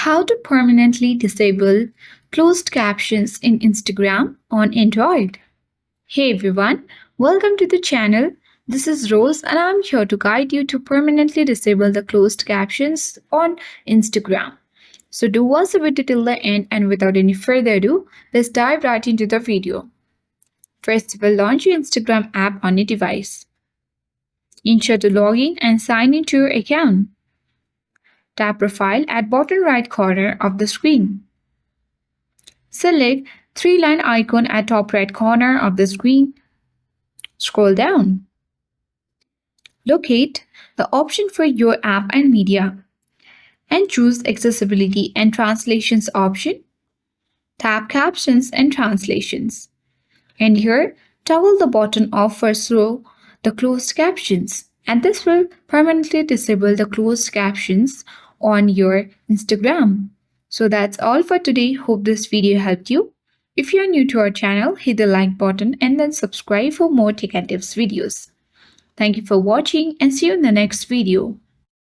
How to permanently disable closed captions in Instagram on Android. Hey everyone, welcome to the channel. This is Rose and I'm here to guide you to permanently disable the closed captions on Instagram. So do watch the video till the end, and without any further ado, let's dive right into the video. First, we'll launch your Instagram app on your device. Ensure to log in and sign into your account. Tap Profile at bottom right corner of the screen. Select three-line icon at top right corner of the screen. Scroll down. Locate the option for your app and media and choose Accessibility and Translations option. Tap Captions and Translations. And here, toggle the button off for show the closed captions. And this will permanently disable the closed captions on your Instagram. So that's all for today. Hope this video helped you. If you are new to our channel, hit the like button and then subscribe for more tech and tips videos. Thank you for watching and see you in the next video.